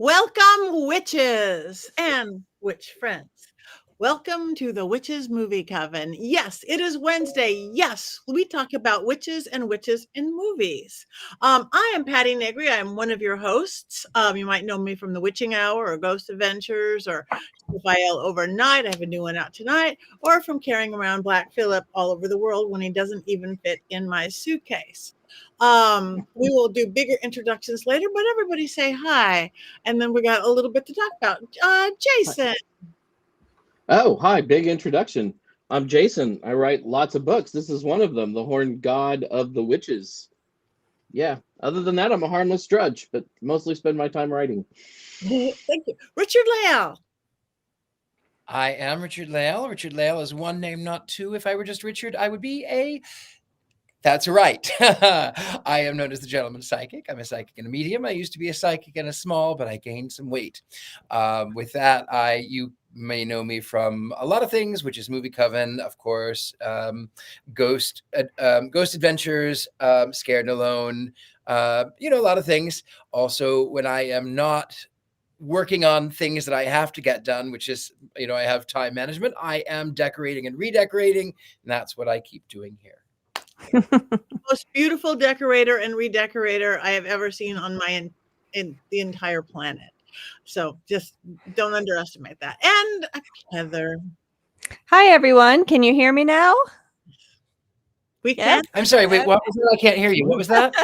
Welcome, witches and witch friends. Welcome to the Witches Movie Coven. Yes, it is Wednesday. Yes, we talk about witches and witches in movies. I am Patti Negri. I am one of your hosts. You might know me from The Witching Hour or Ghost Adventures or FIL Overnight. I have a new one out tonight. Or from carrying around Black Phillip all over the world when he doesn't even fit in my suitcase. We will do bigger introductions later, but everybody say hi. And then we got a little bit to talk about. Jason. Oh, hi, big introduction. I'm Jason. I write lots of books. This is one of them, The Horned God of the Witches. Yeah, other than that, I'm a harmless drudge, but mostly spend my time writing. Thank you. Richard-Lael. I am Richard-Lael. Richard-Lael is one name, not two. If I were just Richard, I would be a... That's right. I am known as the Gentleman Psychic. I'm a psychic and a medium. I used to be a psychic and a small, but I gained some weight. With that, you may know me from a lot of things, Witches Movie Coven, of course, Ghost Adventures, Scared and Alone, a lot of things. Also, when I am not working on things that I have to get done, which is, I have time management, I am decorating and redecorating, and that's what I keep doing here. Most beautiful decorator and redecorator I have ever seen on in the entire planet. So just don't underestimate that. And Heather. Hi, everyone. Can you hear me now? We can. I'm sorry. Wait, what was that? I can't hear you. What was that?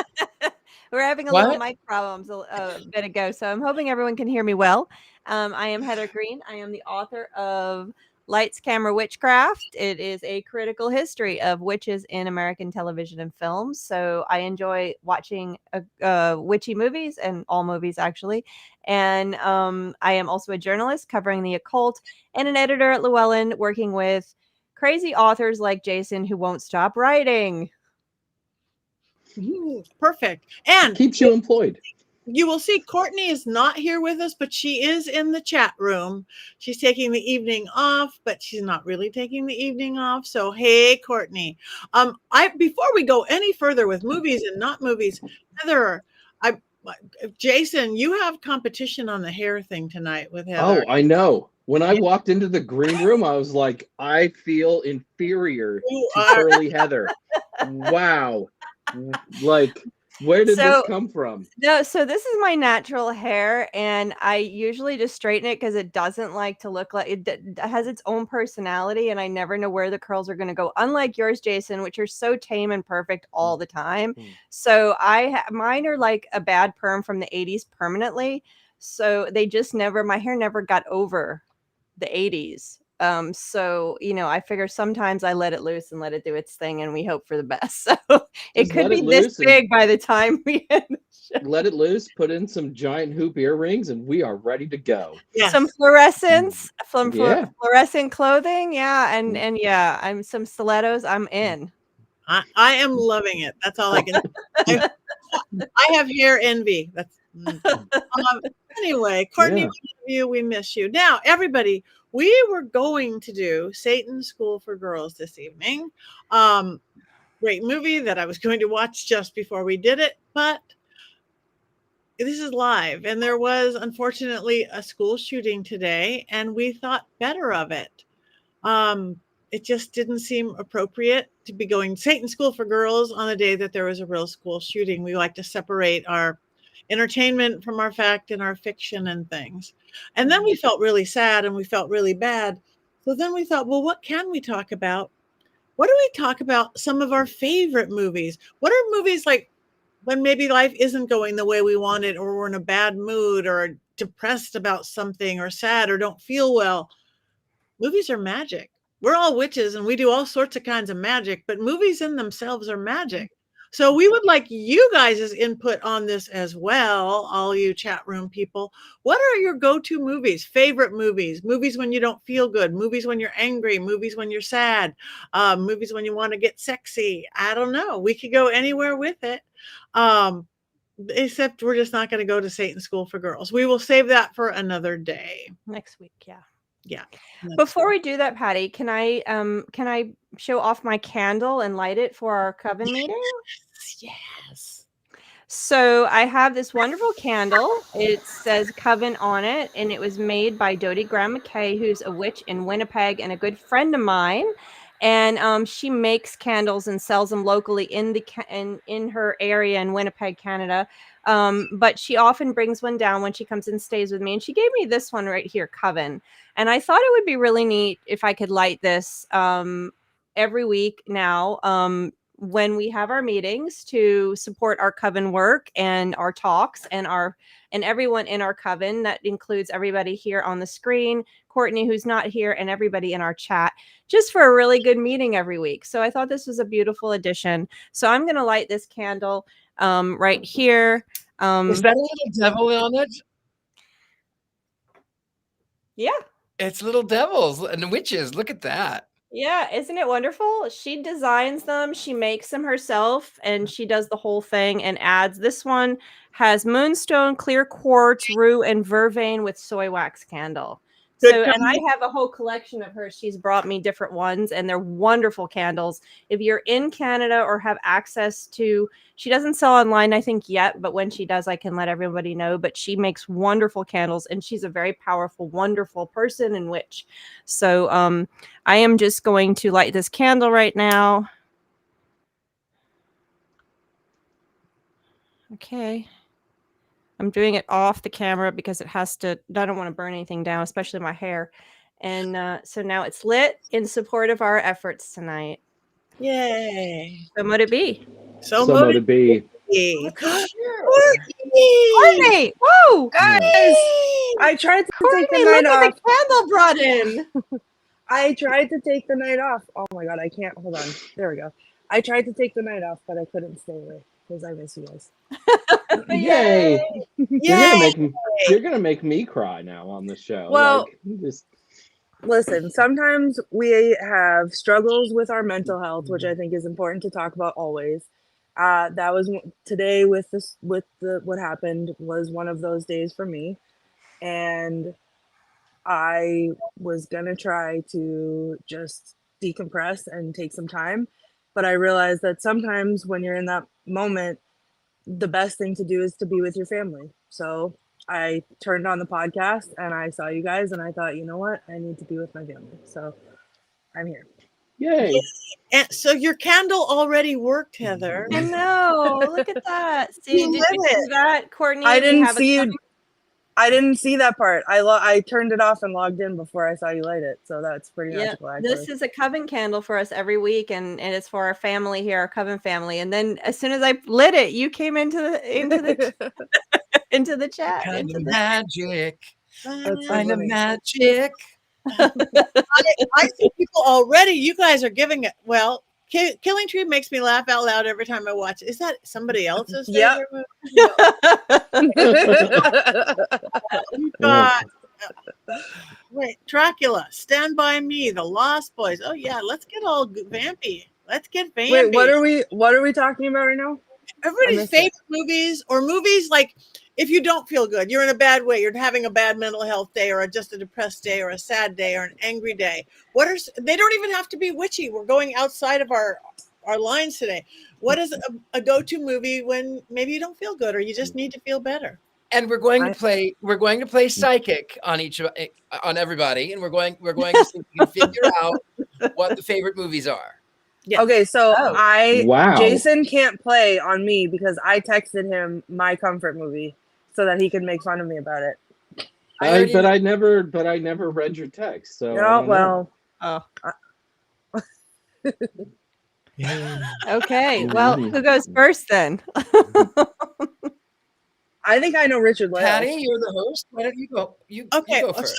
We're having a little mic problems a bit ago, so I'm hoping everyone can hear me well. I am Heather Greene. I am the author of Lights, Camera, Witchcraft. It is a critical history of witches in American television and films. So I enjoy watching witchy movies and all movies, actually. And I am also a journalist covering the occult and an editor at Llewellyn, working with crazy authors like Jason who won't stop writing. Perfect. And keeps you employed. You will see Courtney is not here with us, but she is in the chat room. She's taking the evening off, but she's not really taking the evening off. So, hey, Courtney. Before we go any further with movies and not movies, Heather, Jason, you have competition on the hair thing tonight with Heather. Oh, I know. When I walked into the green room, I was like, I feel inferior to curly Heather. Wow. Like, where did this come from? No, so this is my natural hair, and I usually just straighten it because it doesn't like to look like it has its own personality, and I never know where the curls are going to go. Unlike yours, Jason, which are so tame and perfect all the time. So mine are like a bad perm from the 80s permanently. So they just my hair never got over the 80s. So I figure sometimes I let it loose and let it do its thing, and we hope for the best. So it could be this big by the time we end the show. Let it loose, put in some giant hoop earrings, and we are ready to go. Yes. Some fluorescence, fluorescent clothing, and I'm some stilettos. I'm in. I am loving it. That's all I can. I have hair envy. That's anyway. Courtney, we miss you. Now, everybody. We were going to do Satan's School for Girls this evening. Great movie that I was going to watch just before we did it, but this is live. And there was, unfortunately, a school shooting today, and we thought better of it. It just didn't seem appropriate to be going Satan's School for Girls on the day that there was a real school shooting. We like to separate our entertainment from our fact and our fiction and things. And then we felt really sad and we felt really bad. So then we thought, well, what can we talk about? What do we talk about? Some of our favorite movies. What are movies like when maybe life isn't going the way we want it, or we're in a bad mood or depressed about something or sad or don't feel well? Movies are magic. We're all witches and we do all sorts of kinds of magic, but movies in themselves are magic. So we would like you guys' input on this as well, all you chat room people. What are your go-to movies, favorite movies, movies when you don't feel good, movies when you're angry, movies when you're sad, movies when you want to get sexy? I don't know. We could go anywhere with it, except we're just not going to go to Satan's School for Girls. We will save that for another day. Next week, yeah. Yeah. Before we do that, Patti, can I show off my candle and light it for our coven meeting? Yes. So I have this wonderful candle. It says Coven on it, and it was made by Dodie Graham McKay, who's a witch in Winnipeg and a good friend of mine. And she makes candles and sells them locally in her area in Winnipeg, Canada. But she often brings one down when she comes and stays with me. And she gave me this one right here, Coven. And I thought it would be really neat if I could light this every week now. When we have our meetings to support our coven work and our talks and everyone in our coven. That includes everybody here on the screen, Courtney, who's not here, and everybody in our chat, just for a really good meeting every week. So I thought this was a beautiful addition. So I'm going to light this candle right here. Is that a little devil on it? Yeah. It's little devils and witches. Look at that. Yeah, isn't it wonderful? She designs them, she makes them herself, and she does the whole thing and adds. This one has moonstone, clear quartz, rue, and vervain with soy wax candle. Good So, and I combo. have a whole collection of hers. She's brought me different ones, and they're wonderful candles. If you're in Canada or have access to, she doesn't sell online, I think, yet, but when she does, I can let everybody know. But she makes wonderful candles, and she's a very powerful, wonderful person and witch. So, I am just going to light this candle right now. Okay. I'm doing it off the camera because it has to, I don't want to burn anything down, especially my hair. And so now it's lit in support of our efforts tonight. Yay. So mote it be. So So mote it be. Courtney! Whoa! Guys, I tried to take the Courtney, night look what off. the candle brought in. I tried to take the night off. Oh my god, I can't. Hold on. There we go. I tried to take the night off, but I couldn't stay away because I miss you guys. Yay! Yay! You're gonna make me cry now on the show. Well, like, just Listen, sometimes we have struggles with our mental health, which I think is important to talk about always. That was today with what happened was one of those days for me, and I was gonna try to just decompress and take some time, but I realized that sometimes when you're in that moment, the best thing to do is to be with your family. So I turned on the podcast and I saw you guys and I thought, you know what? I need to be with my family. So I'm here. yay! And so your candle already worked, Heather. I know. Look at that. See, You did lit you see it. that, Courtney? I We didn't have a see coven- you. I didn't see that part. I turned it off and logged in before I saw you light it. So that's pretty Yeah, magical, actually. this is a coven candle for us every week, and it's for our family here, our coven family. And then as soon as I lit it, you came into the into the chat. Kind Into of the, magic. That's so Kind of funny. magic. I see people already. You guys are giving it. Well, Killing Tree makes me laugh out loud every time I watch it. Is that somebody else's Yep. favorite movie? We've got wait, Dracula, Stand By Me, The Lost Boys. Oh yeah, let's get all vampy. Let's get vampy. Wait, what are we talking about right now? I Everybody's missed favorite movies, or movies like if you don't feel good, you're in a bad way, you're having a bad mental health day, or just a depressed day, or a sad day, or an angry day. They don't even have to be witchy. We're going outside of our lines today. What is a go-to movie when maybe you don't feel good or you just need to feel better? And we're going to play psychic on everybody, and we're going to see if we can figure out what the favorite movies are. Yes. Okay, so Wow. Jason can't play on me because I texted him my comfort movie so that he could make fun of me about it. But I never read your text. So I Oh don't well. okay. Well, who goes first then? I think I know Richard-Lael. Patty, you're the host. Why don't you go? You go first.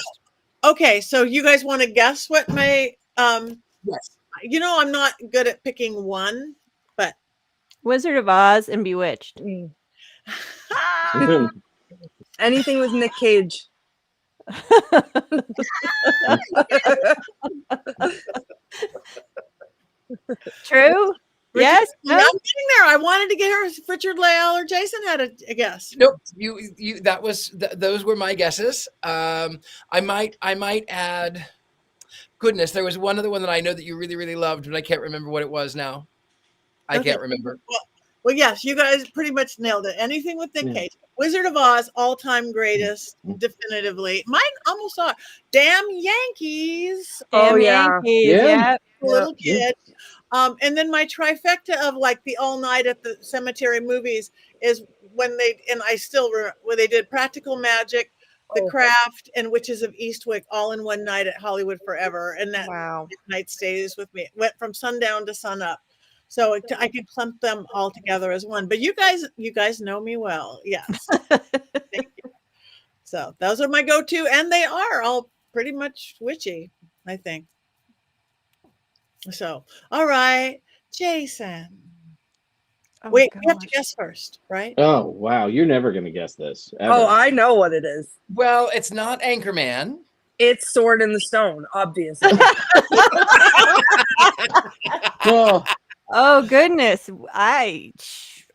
Okay, so you guys want to guess what my Yes. You know, I'm not good at picking one, but Wizard of Oz and Bewitched. Mm. Anything with Nick Cage. True? Yes. No? I'm getting there. I wanted to get her Richard-Lael or Jason had a guess. Nope. You. That was those were my guesses. I might add. Goodness, there was one other one that I know that you really, really loved, but I can't remember what it was now. I can't remember. Well, yes, you guys pretty much nailed it. Anything with Nick Yeah. Cage. Wizard of Oz, all-time greatest, definitively. Mine almost are. Damn Yankees. Oh, Damn yeah. Yankees, Yeah. yeah. Little Yeah. kid. And then my trifecta of like the all night at the cemetery movies is when they, and I still remember when they did Practical Magic, The Oh. Craft, and Witches of Eastwick all in one night at Hollywood Forever. And that Wow. night stays with me. It went from sundown to sun up. So I could clump them all together as one. But you guys know me well. Yes. Thank you. So those are my go-to, and they are all pretty much witchy, I think. So, all right, Jason. Oh, Wait, you have to gosh. guess first, right? Oh wow, you're never gonna guess this. Ever. Oh, I know what it is. Well, it's not Anchorman. It's Sword in the Stone, obviously. Oh, Oh goodness, I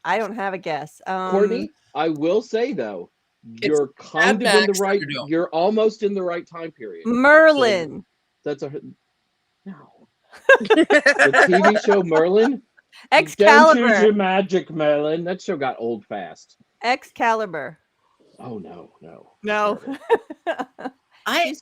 don't have a guess. Courtney, I will say though, you're kind of in the Max right. Thunderdome. You're almost in the right time period. Merlin. That's a no. The TV show Merlin. Don't use your Excalibur. magic, Merlin. That show got old fast. Excalibur. Oh no. No. I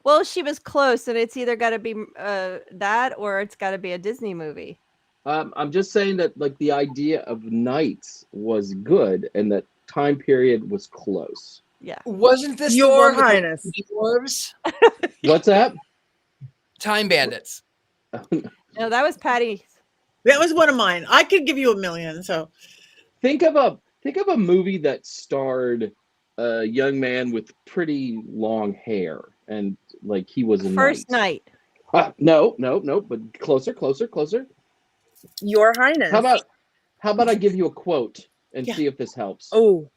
Well, she was close, and it's either got to be that or it's got to be a Disney movie. I'm just saying that like the idea of knights was good, and that time period was close. Yeah. Wasn't this Your the one with Highness. the dwarves? What's that? Time Bandits. No, that was Patty. that was one of mine. I could give you $1 million. So Think of a movie that starred a young man with pretty long hair, and like he was a First knight. Night. No, but closer. Your Highness. How about I give you a quote and Yeah. see if this helps? Oh,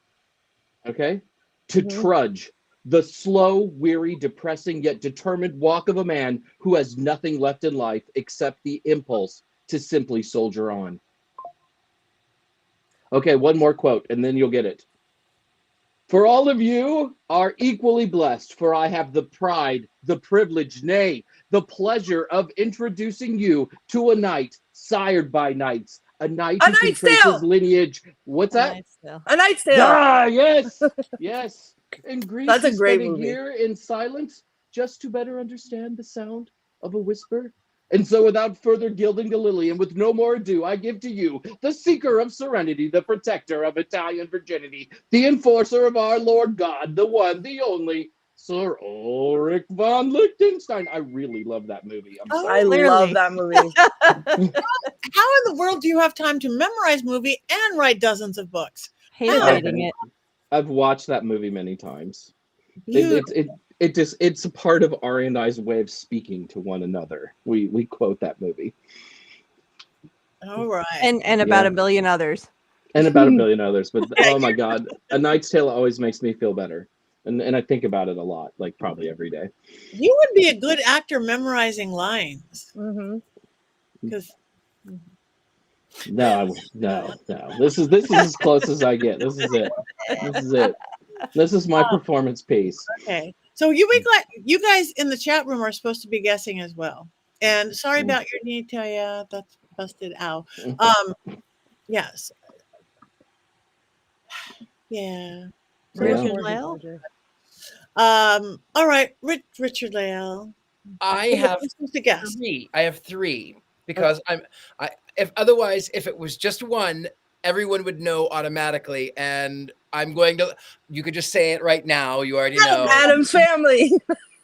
Okay. To Mhm. trudge, the slow, weary, depressing yet determined walk of a man who has nothing left in life except the impulse to simply soldier on. Okay, one more quote, and then you'll get it. For all of you are equally blessed, for I have the pride, the privilege, nay, the pleasure of introducing you to a knight sired by knights, a knight A who can Knight's trace Tale! his lineage. What's that? Nice still. A Knight's Tale. Ah, yes, yes. In Greece, That's a he great spent movie. a year in silence just to better understand the sound of a whisper. And so, without further gilding the lily, and with no more ado, I give to you the seeker of serenity, the protector of Italian virginity, the enforcer of our Lord God, the one, the only, Sir Ulrich von Liechtenstein. I really love that movie. I'm Oh, sorry. I Clearly. love that movie. how in the world do you have time to memorize movie and write dozens of books? Hated Oh. reading it. I've watched that movie many times. You, It's a part of Ari and I's way of speaking to one another. We quote that movie. all right. And about Yeah. a billion others. And about a billion others. But oh my God, A Knight's Tale always makes me feel better. And I think about it a lot, like probably every day. You would be a good actor memorizing lines Mhm. because No. This is as close as I get. This is it. This is my performance piece. okay. So you guys in the chat room are supposed to be guessing as well. And sorry about your knee, Taya. That's busted out. Yes. Yeah. Richard-Lael? All right, Richard-Lael. I You're have supposed to guess. three. I have three because if it was just one, everyone would know automatically. And I'm going to. You could just say it right now. You already know. Adam's Family.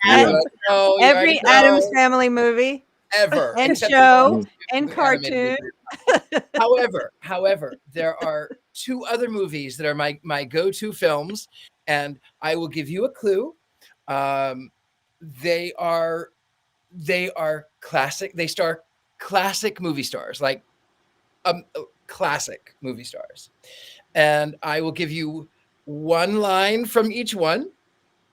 Yeah. You Every already know. Adams Family movie Ever and except show for and the animated cartoon. However, there are two other movies that are my go-to films, and I will give you a clue. They are classic. They star classic movie stars, like classic movie stars, and I will give you one line from each one.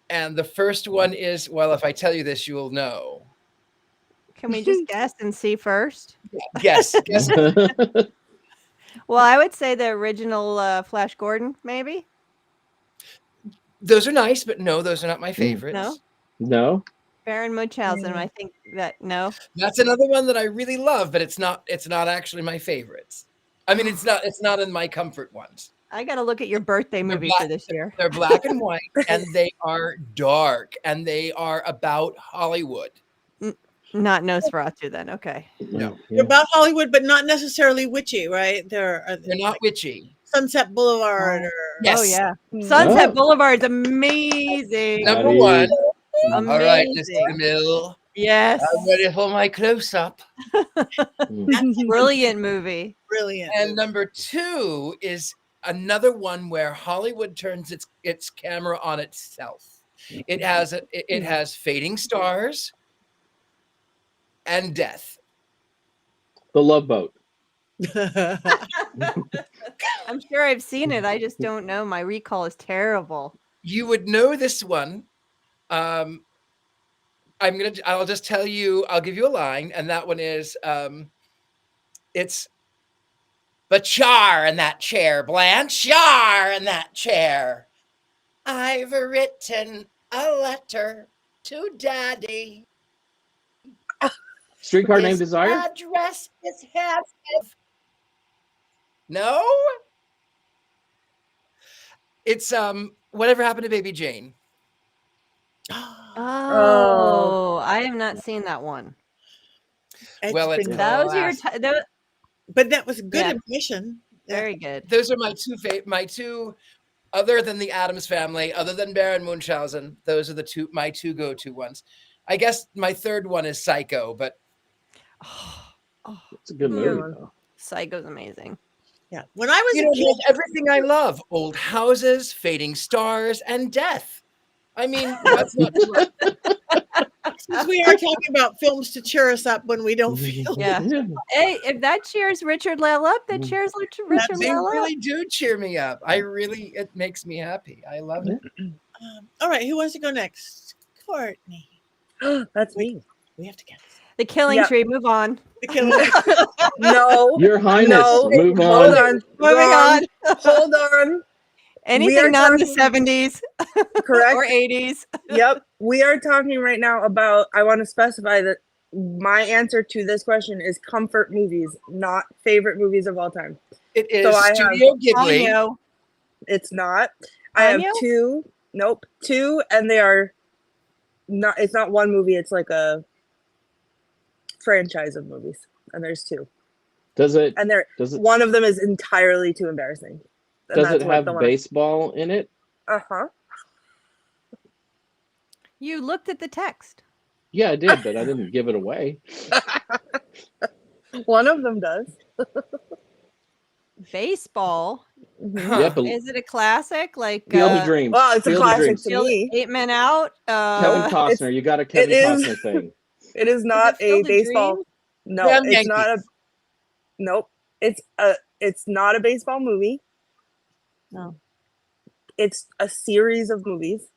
And the first one is, well, if I tell you this, you'll know. Can we just guess and see first? Yes. Well, I would say the original Flash Gordon, maybe. Those are nice, but no, those are not my favorites. No? No? Baron Munchausen. I think that no. That's another one that I really love, but it's not actually my favorites. I mean, it's not in my comfort ones. I got to look at your birthday movie black- for this year. They're black and white, and they are dark, and they are about Hollywood. Not Nosferatu then. Okay. No. They're about Hollywood, but not necessarily witchy, right? They're not like witchy. Sunset Boulevard or Yes. Oh yeah. Mm. Sunset Oh. Boulevard's amazing. Number Howdy. one. Amazing. All right, Mr. Mill. Yes. I'm ready for my close-up. Brilliant movie. brilliant. And number two is another one where Hollywood turns its camera on itself. It has fading stars and death. The Love Boat. I'm sure I've seen it. I just don't know. My recall is terrible. You would know this one. I'll just tell you, I'll give you a line, and that one is it's Bachar in that chair, Blanchard in that chair. I've written a letter to Daddy. Streetcar Named His Desire. address is half. No? It's Whatever Happened to Baby Jane. Oh, I have not seen that one. Well, it's been- Those are your classic. but that was good Yeah. admission. very good. Those are my two, other than the Addams Family, other than Baron Munchausen. Those are my two go-to ones. I guess my third one is Psycho, but It's a good movie. one. Though. Psycho's amazing. Yeah. When I was you a know, kid, there's everything I love: old houses, fading stars, and death. I mean, that's not too much. since we are talking about films to cheer us up when we don't feel Yeah. Hey, if that cheers Richard-Lael up, that cheers They Richard-Lael up. really do cheer me up. It makes me happy. I love it. All right, who wants to go next? Courtney. That's me. We have to guess. The Killing Yeah. Tree. Move on. The killer. No. Your Highness, No. move Hold on. on. Moving on. Hold on. Anything not in the talking- 70s Correct. or 80s. Yep. We are talking right now about, I want to specify that my answer to this question is comfort movies, not favorite movies of all time. It is So I have- Studio Ghibli. Ponyo. It's not. I have Ponyo? two. Nope. Two, and they are not, it's not one movie, it's like a franchise of movies. And there's two. Does it? And they're Does it? one of them is entirely too embarrassing. And Does it that's what have the one- baseball in it? Uh-huh. You looked at the text. Yeah, I did, but I didn't give it away. One of them does. Baseball. Mhm. Huh. Yeah, but Is it a classic? Like Field of Dreams. Well, it's a Field of classic Dreams. to Field- me. 8 Men Out. Kevin Costner. You got a Kevin is- Costner thing. It is not Field a of baseball. Dreams? No, Damn it's not a. Yankees. Nope. It's not a baseball movie. No. It's a series of movies,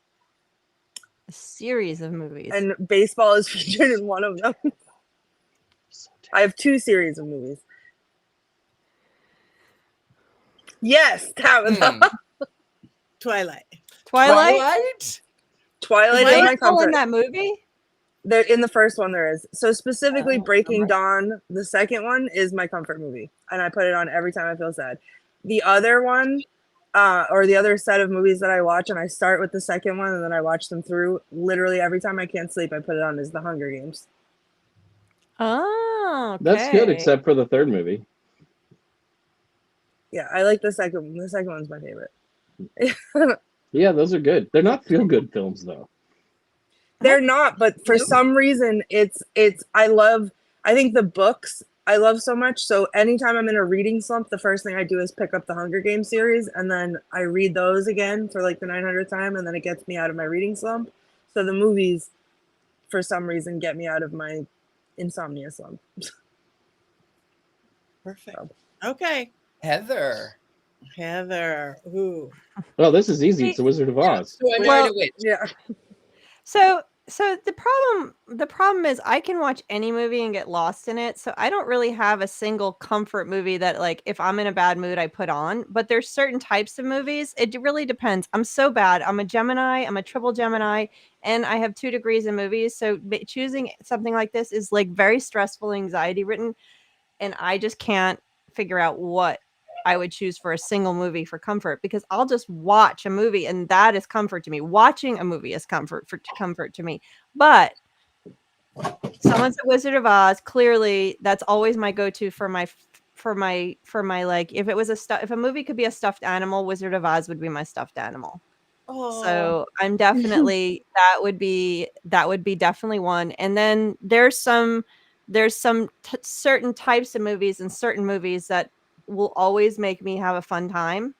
A series of movies. and baseball is featured in one of them. I have two series of movies. Yes, Tabitha. Twilight. Twilight? Twilight Is is my Baseball in comfort. that movie? There in the first one there is. So specifically Oh, Breaking alright. Dawn, the second one is my comfort movie. And I put it on every time I feel sad. The other one, or the other set of movies that I watch, and I start with the second one and then I watch them through literally every time I can't sleep, I put it on, is The Hunger Games. Oh, okay. That's good, except for the third movie. Yeah, I like the second one. The second one's my favorite. Yeah, those are good. They're not feel-good films, though. They're not, but for Nope. some reason I think the books I love so much. So anytime I'm in a reading slump, the first thing I do is pick up the Hunger Games series and then I read those again for like the 900th time, and then it gets me out of my reading slump. So the movies for some reason get me out of my insomnia slump. Perfect. Okay. Heather. Heather. Ooh. Oh, this is easy. It's The Wizard of Oz. So I married Well- a witch. Yeah. So the problem is I can watch any movie and get lost in it. So I don't really have a single comfort movie that, like, if I'm in a bad mood, I put on. But there's certain types of movies. It really depends. I'm so bad. I'm a Gemini. I'm a triple Gemini, and I have 2 degrees in movies. So choosing something like this is like very stressful, anxiety ridden, and I just can't figure out what I would choose for a single movie for comfort, because I'll just watch a movie and that is comfort to me. Watching a movie is comfort to me. But someone said Wizard of Oz. Clearly, that's always my go-to for my like, if a movie could be a stuffed animal, Wizard of Oz would be my stuffed animal. Oh, So I'm definitely that would be definitely one. And then there's some certain types of movies and certain movies that will always make me have a fun time.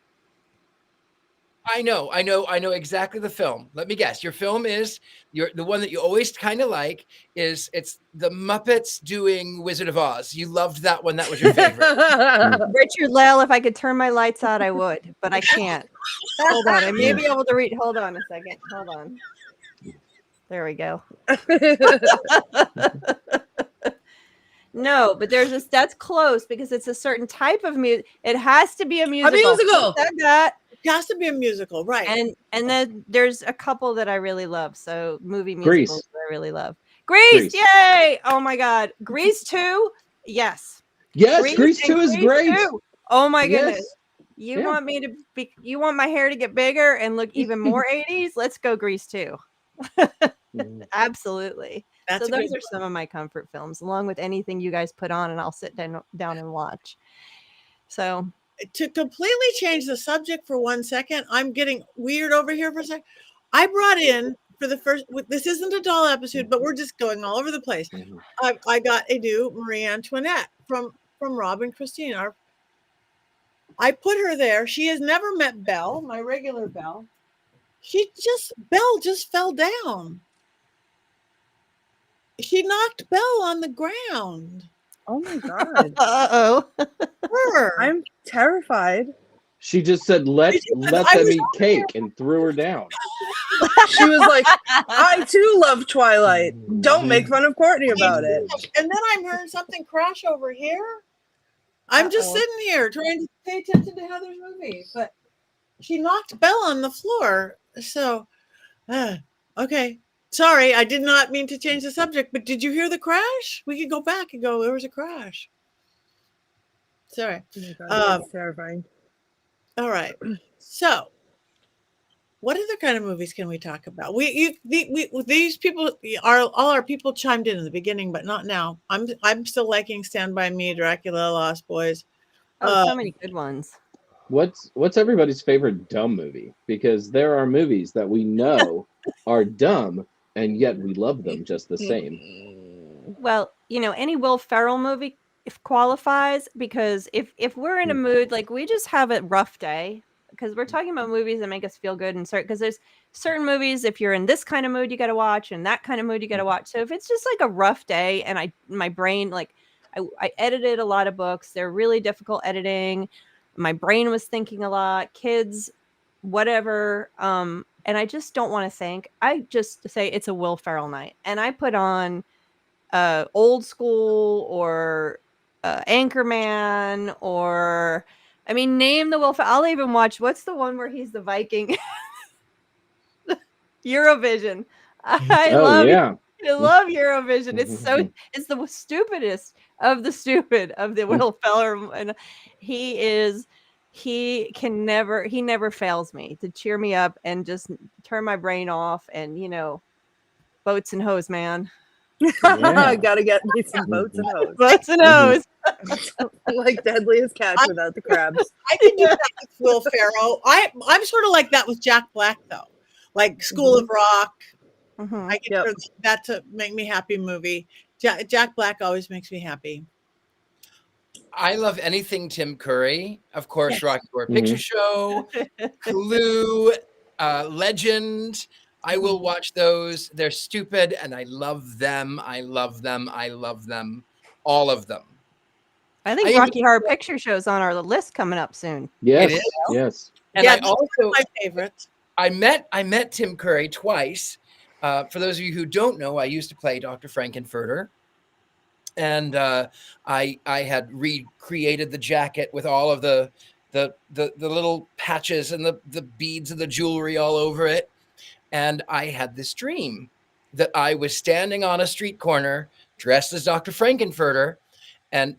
I know exactly the film. Let me guess. Your film is the one that you always kind of like it's the Muppets doing Wizard of Oz. You loved that one. That was your favorite. Richard-Lael, if I could turn my lights out, I would, but I can't. Hold on. I may be able to read. Hold on a second. Hold on. There we go. No, but that's close because it's a certain type of music. It has to be a musical. A musical. That. it has to be a musical, right? And then there's a couple that I really love. So movie Grease. musicals that I really love. Grease, yay! Oh my God, Grease 2, yes. Yes, Grease 2 is great. 2. Oh my Yes. goodness. You want me to be? You want my hair to get bigger and look even more 80s? Let's go Grease 2. Absolutely. That's So a those good are some of my comfort films, along with anything you guys put on, and I'll sit down and watch. So to completely change the subject for 1 second, I'm getting weird over here for a second. I brought in for the first, this isn't a doll episode, but we're just going all over the place. I got a new Marie Antoinette from Rob and Christine. I put her there. She has never met Belle, my regular Belle. Belle just fell down. She knocked Belle on the ground. Oh my God. uh-oh. I'm terrified. She just said, let them eat cake, and threw her down. She was like, I too love Twilight. Don't make fun of Courtney about it. And then I'm hearing something crash over here. I'm just sitting here trying to pay attention to Heather's movie, but she knocked Belle on the floor. So, okay. Sorry, I did not mean to change the subject, but did you hear the crash? We could go back and go, there was a crash. Sorry. Oh my God, that's terrifying. All right. So, what other kind of movies can we talk about? These people all our people chimed in the beginning, but not now. I'm still liking Stand By Me, Dracula, Lost Boys. So many good ones. What's everybody's favorite dumb movie? Because there are movies that we know are dumb, and yet we love them just the same. Well, any Will Ferrell movie qualifies, because if we're in a mood, like we just have a rough day, because we're talking about movies that make us feel good, and because there's certain movies, if you're in this kind of mood, you got to watch, and that kind of mood, you got to watch. So if it's just like a rough day, and my brain, like I edited a lot of books, they're really difficult editing. My brain was thinking a lot, kids, whatever. And I just don't want to think. I just say it's a Will Ferrell night, and I put on Old School or Anchorman, or name the Will Ferrell. I'll even watch, what's the one where he's the Viking? Eurovision. I love Eurovision. It's the stupidest of the stupid of the Will Ferrell, and he never fails me to cheer me up and just turn my brain off, and boats and hose, man. I gotta get me some boats and hose. Boats and hose. Like Deadliest Catch without the crabs. I can do that with Will Ferrell. I'm sort of like that with Jack Black, though. Like School of Rock. I get that to make me happy movie. Jack Black always makes me happy. I love anything Tim Curry. Of course, yes. Rocky Horror Picture Show, Clue, Legend. I will watch those. They're stupid, and I love them. I love them. I love them. All of them. I think Rocky Horror Picture Show's on our list coming up soon. Yes, yes. And I also my favorite. I met Tim Curry twice. For those of you who don't know, I used to play Dr. Frankenfurter. And I had recreated the jacket with all of the little patches and the beads and the jewelry all over it. And I had this dream that I was standing on a street corner dressed as Dr. Frankenfurter, and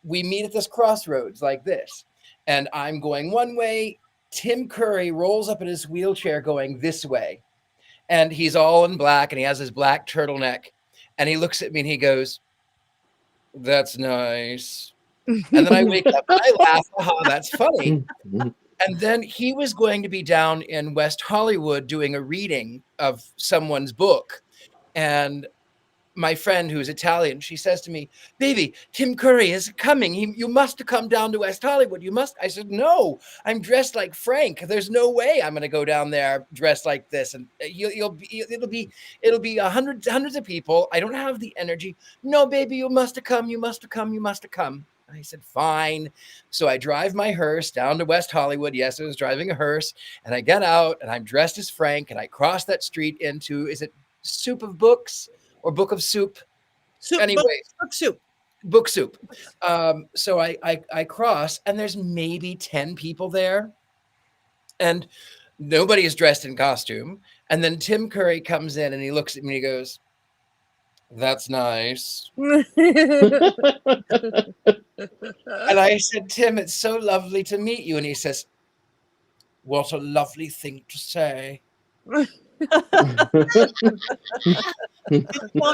we meet at this crossroads like this. and I'm going one way. Tim Curry rolls up in his wheelchair going this way, and he's all in black, and he has his black turtleneck, and he looks at me and he goes, "That's nice." And then I wake up and I laugh, "Haha, that's funny." And then he was going to be down in West Hollywood doing a reading of someone's book. And my friend, who's Italian, she says to me, "Baby, Tim Curry is coming. You must come down to West Hollywood. You must." I said, "No, I'm dressed like Frank. There's no way I'm going to go down there dressed like this. And it'll be hundreds of people. I don't have the energy." "No, baby, you must come. You must come. You must come." I said, "Fine." So I drive my hearse down to West Hollywood. Yes, I was driving a hearse, and I get out and I'm dressed as Frank, and I cross that street into, is it Soup of Books or Book of Soup? Anyway, Book Soup. So I cross, and there's maybe 10 people there, and nobody is dressed in costume. And then Tim Curry comes in and he looks at me and he goes, "That's nice." And I said, "Tim, it's so lovely to meet you." And he says, "What a lovely thing to say." Well,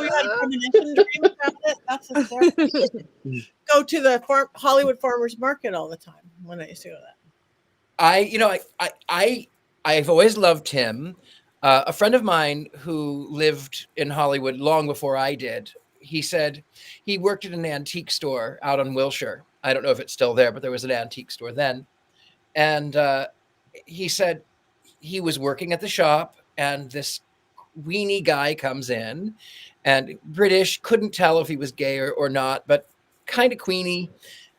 you had a premonition dream about it. That's hysterical. Go to the Hollywood Farmers Market all the time when I used to go to that. I've always loved Tim. A friend of mine who lived in Hollywood long before I did, he said he worked at an antique store out on Wilshire. I don't know if it's still there, but there was an antique store then. And he said he was working at the shop, and this weenie guy comes in, and British, couldn't tell if he was gay or not, but kind of queenie.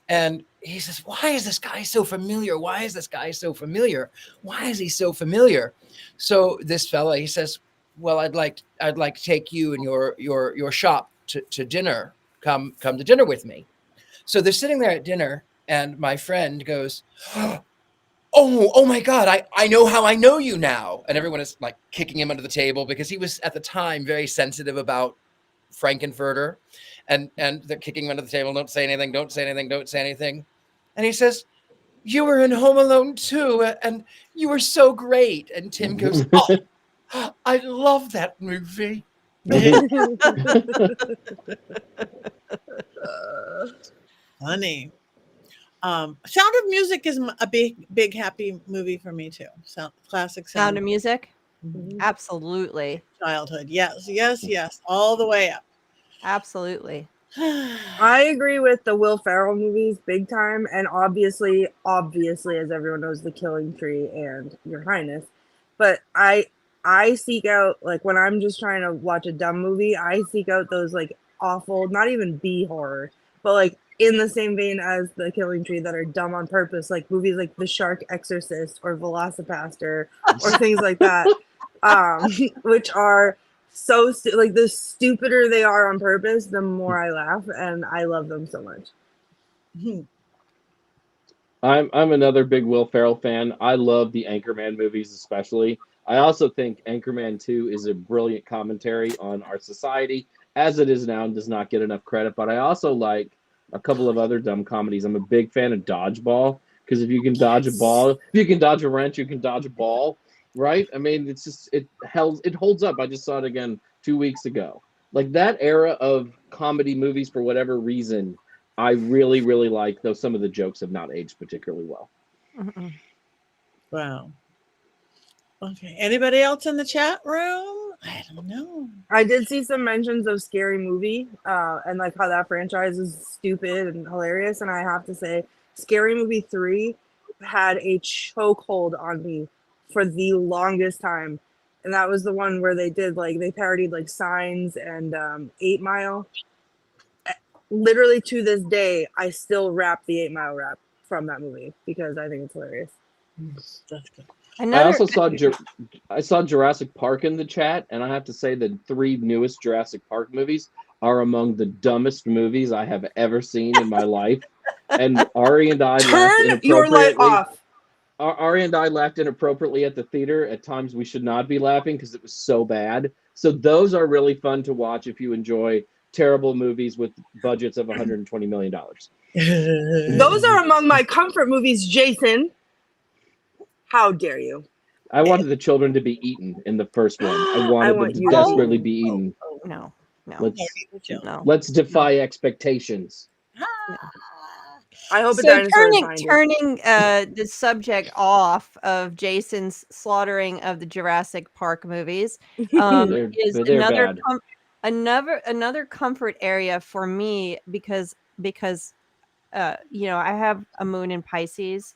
And he says, "Why is this guy so familiar? Why is this guy so familiar? Why is he so familiar?" So this fella, he says, "Well, I'd like to take you and your shop to dinner. Come to dinner with me." So they're sitting there at dinner, and my friend goes, Oh my God, I know how I know you now. And everyone is like kicking him under the table because he was at the time very sensitive about Frankenfurter, and they're kicking him under the table. "Don't say anything, don't say anything, don't say anything." And he says, "You were in Home Alone too, and you were so great." And Tim goes, "Oh, I love that movie." Funny. Sound of Music is a big happy movie for me too. Classic Sound of Music? Mhm. Absolutely. Childhood. Yes. All the way up. Absolutely. I agree with the Will Ferrell movies big time, and obviously, as everyone knows, The Killing Tree and Your Highness. But I seek out, like, when I'm just trying to watch a dumb movie, I seek out those like awful, not even B horror, but like in the same vein as The Killing Tree, that are dumb on purpose, like movies like The Shark Exorcist or Velocipaster or things like that, which are so like the stupider they are on purpose, the more I laugh, and I love them so much. I'm another big Will Ferrell fan. I love the Anchorman movies especially. I also think Anchorman 2 is a brilliant commentary on our society as it is now and does not get enough credit. But I also like a couple of other dumb comedies. I'm a big fan of Dodgeball, because if you can dodge a ball, if you can dodge a wrench, you can dodge a ball, right? I mean, it's just it holds up. I just saw it again 2 weeks ago. Like that era of comedy movies, for whatever reason, I really, really like, though some of the jokes have not aged particularly well. Wow. Okay. Anybody else in the chat room? I don't know. I did see some mentions of Scary Movie, and like how that franchise is stupid and hilarious. And I have to say, Scary Movie 3 had a chokehold on me for the longest time. And that was the one where they parodied like Signs and 8 Mile. Literally to this day, I still rap the 8 Mile rap from that movie because I think it's hilarious. That's good. I also saw Jurassic Park in the chat, and I have to say the 3 newest Jurassic Park movies are among the dumbest movies I have ever seen in my life. And Ari and I Turn your light off. Ari and I laughed inappropriately at the theater. At times we should not be laughing because it was so bad. So those are really fun to watch if you enjoy terrible movies with budgets of $120 million. Those are among my comfort movies, Jason. How dare you? I wanted the children to be eaten in the first one. I wanted want them you to to desperately be- be eaten. No, no, Let's no. defy expectations. I hope a So dinosaur is behind you. turning the subject off of Jason's slaughtering of the Jurassic Park movies is They're bad. another comfort area for me because you know, I have a moon in Pisces,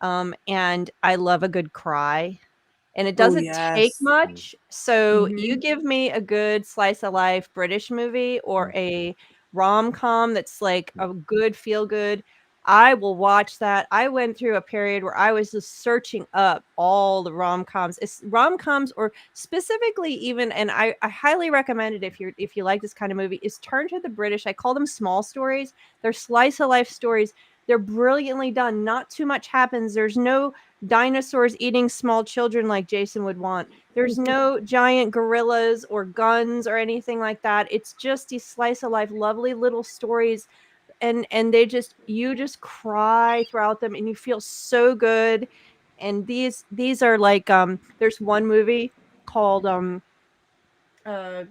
and I love a good cry. And it doesn't take yes. much. So Mhm. you give me a good slice of life British movie or a rom-com that's like a good feel good, I will watch that. I went through a period where I was just searching up all the rom-coms. It's rom-coms or specifically even, and I highly recommend it if you like this kind of movie, is turn to the British. I call them small stories. They're slice of life stories. They're brilliantly done. Not too much happens. There's no dinosaurs eating small children like Jason would want. There's no giant gorillas or guns or anything like that. It's just these slice of life, lovely little stories, and they just you just cry throughout them, and you feel so good. And these are like there's one movie called uh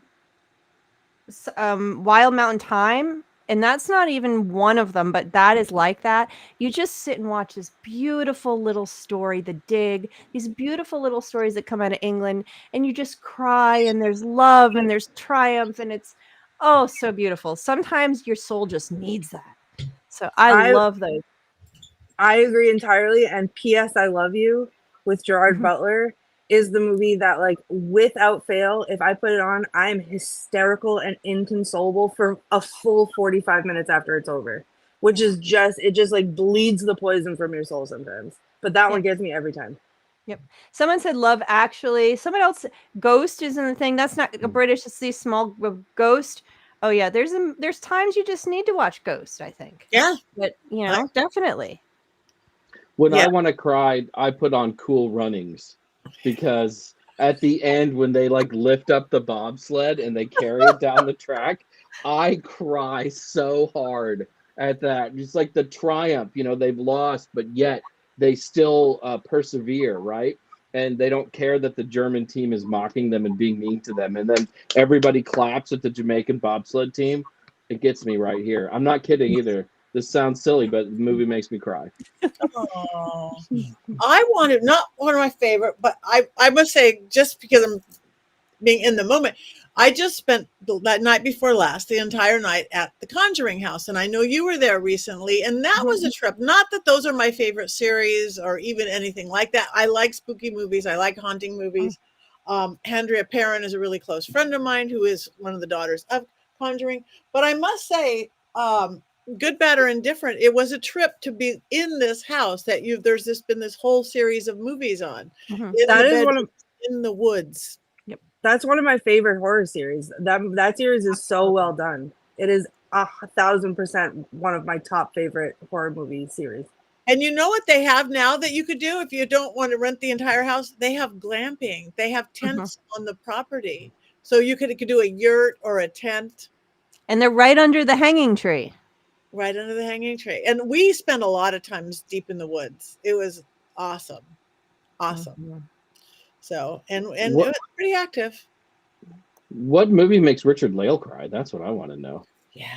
Wild Mountain Time, and that's not even one of them, but that is like that. You just sit and watch this beautiful little story, The Dig, these beautiful little stories that come out of England, and you just cry, and there's love, and there's triumph, and it's oh so beautiful. Sometimes your soul just needs that. So I love those. I agree entirely. And P.S. I Love You with Gerard Butler is the movie that, like, without fail, if I put it on, I'm hysterical and inconsolable for a full 45 minutes after it's over, which is it just like bleeds the poison from your soul sometimes. But that one gets me every time. Yep. Someone said Love Actually. Someone else, Ghost isn't the thing. That's not a British. It's these small Ghost. Oh yeah, there's times you just need to watch Ghost, I think. Yeah. But you know, definitely. When I want to cry, I put on Cool Runnings, because at the end when they like lift up the bobsled and they carry it down the track, I cry so hard at that. Just like the triumph, you know, they've lost, but yet they still persevere, right? And they don't care that the German team is mocking them and being mean to them. And then everybody claps at the Jamaican bobsled team. It gets me right here. I'm not kidding either. This sounds silly, but the movie makes me cry. Oh, I wanted, not one of my favorite, but I must say, just because I'm being in the moment, I just spent that night before last, the entire night at the Conjuring House. And I know you were there recently, and that was a trip. Not that those are my favorite series or even anything like that. I like spooky movies. I like haunting movies. Andrea Perron is a really close friend of mine who is one of the daughters of Conjuring. But I must say, good, bad, or indifferent, it was a trip to be in this house that there's been this whole series of movies on. That is one of in the woods. Yep. That's one of my favorite horror series. That series is so well done. It is 1,000% one of my top favorite horror movie series. And you know what they have now that you could do if you don't want to rent the entire house? They have glamping. They have tents on the property. So you could do a yurt or a tent. And they're right under the hanging tree. Right under the hanging tree. And we spent a lot of times deep in the woods. It was awesome. Awesome. So, and it was pretty active. What movie makes Richard-Lael cry? That's what I want to know. Yeah.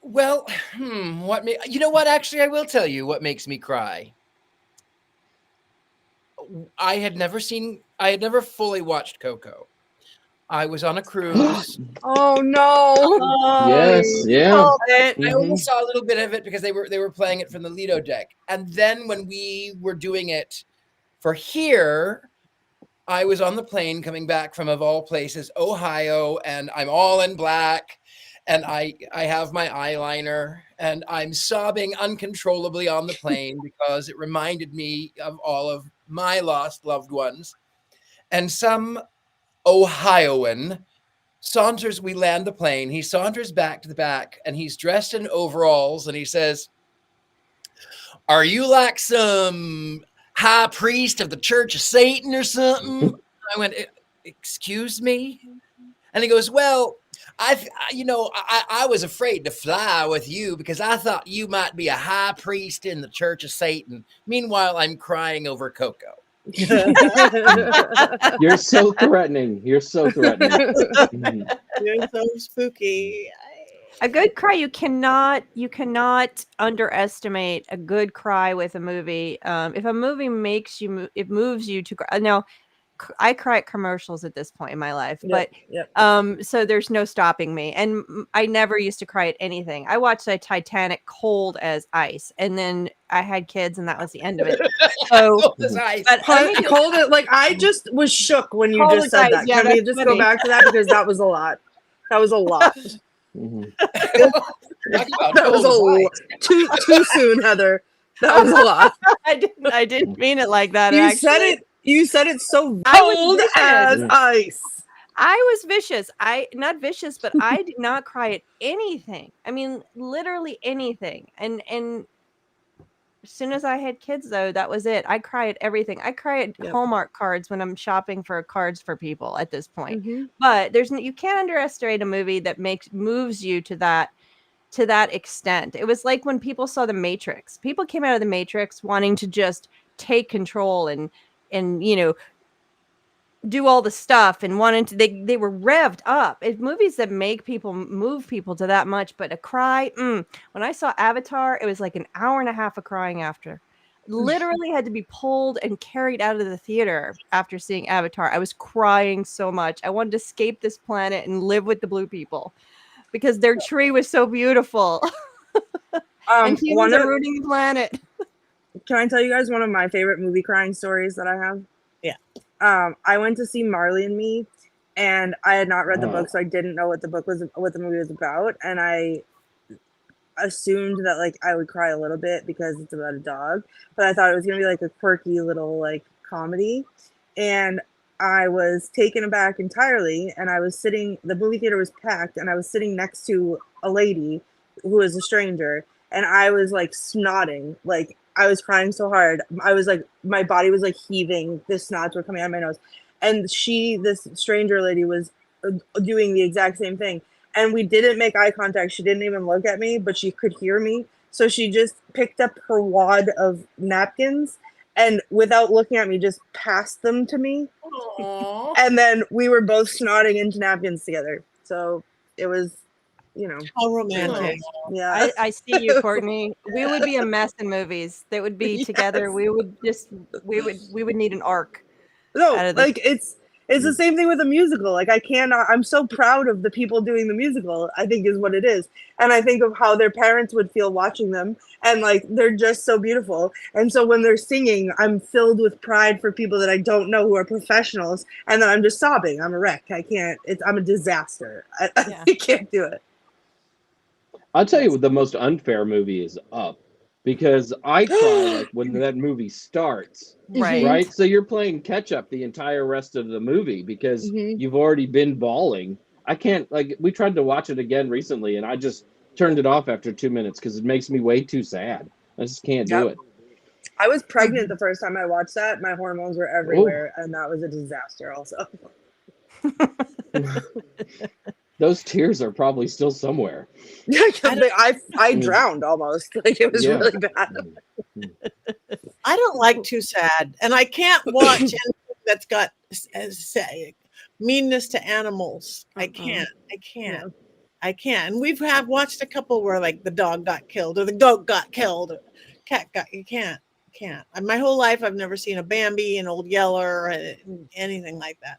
Well, you know what? Actually, I will tell you what makes me cry. I had never fully watched Coco. I was on a cruise. Oh no! Yes, yeah. I only saw a little bit of it because they were playing it from the Lido deck. And then when we were doing it for here, I was on the plane coming back from, of all places, Ohio, and I'm all in black, and I have my eyeliner, and I'm sobbing uncontrollably on the plane because it reminded me of all of my lost loved ones. And some Ohioan we land the plane, he saunters back to the back, and he's dressed in overalls, and he says, "Are you like some high priest of the Church of Satan or something?" I went, "Excuse me?" And he goes, "Well, I was afraid to fly with you because I thought you might be a high priest in the Church of Satan. Meanwhile, I'm crying over Coco. You're so threatening. You're so threatening. Mhm. You're so spooky. A good cry, you cannot underestimate a good cry with a movie. If a movie makes you it moves you to cry. Now, I cry at commercials at this point in my life, but so there's no stopping me. And I never used to cry at anything. I watched the Titanic cold as ice, and then I had kids, and that was the end of it. So, Cold as ice. but Cold it, like I just was shook when you Cold just as said ice, that. yeah, Can we that's just funny. go back to that because that was a lot. That was a lot. Mhm. That was a lot. Too soon, Heather. That was a lot. I didn't mean it like that. You actually. said it. You said it so I was cold vicious. as ice. I was vicious. Not vicious, but I did not cry at anything. I mean, literally anything. And as soon as I had kids, though, that was it. I cry at everything. I cry at Hallmark cards when I'm shopping for cards for people at this point. But you can't underestimate a movie that moves you to that extent. It was like when people saw The Matrix. People came out of The Matrix wanting to just take control and do all the stuff and wanting to. They were revved up. It's movies that make people move people to that much. But a cry, when I saw Avatar, it was like an hour and a half of crying after. Literally had to be pulled and carried out of the theater after seeing Avatar. I was crying so much. I wanted to escape this planet and live with the blue people because their tree was so beautiful. And humans are ruining the planet. Can I tell you guys one of my favorite movie crying stories that I have? Yeah. I went to see Marley and Me, and I had not read the book, so I didn't know what the movie was about, and I assumed that like I would cry a little bit because it's about a dog, but I thought it was gonna be like a quirky little like comedy, and I was taken aback entirely. And I was sitting. The movie theater was packed, and I was sitting next to a lady who was a stranger, and I was like snotting, like I was crying so hard. I was like, my body was like heaving. The snots were coming out of my nose, and this stranger lady was doing the exact same thing. And we didn't make eye contact. She didn't even look at me, but she could hear me. So she just picked up her wad of napkins and without looking at me, just passed them to me. Aww. And then we were both snotting into napkins together. So it was, How romantic. Yeah. I see you, Courtney. We would be a mess in movies. That would be together. We would need an arc. No, like it's the same thing with a musical. Like I'm so proud of the people doing the musical, I think is what it is. And I think of how their parents would feel watching them, and like they're just so beautiful. And so when they're singing, I'm filled with pride for people that I don't know who are professionals, and then I'm just sobbing. I'm a wreck. I'm a disaster. I can't do it. I'll tell you what the most unfair movie is Up, because I cry like when that movie starts. Right. So you're playing catch up the entire rest of the movie because you've already been bawling. I can't, like, we tried to watch it again recently and I just turned it off after 2 minutes because it makes me way too sad. I just can't do it. I was pregnant the first time I watched that. My hormones were everywhere, and that was a disaster also. Those tears are probably still somewhere. I drowned almost. Like it was really bad. I don't like too sad, and I can't watch anything that's got meanness to animals. I can't. And we've watched a couple where like the dog got killed or the goat got killed, or cat got. You can't. My whole life I've never seen a Bambi, an Old Yeller, or anything like that.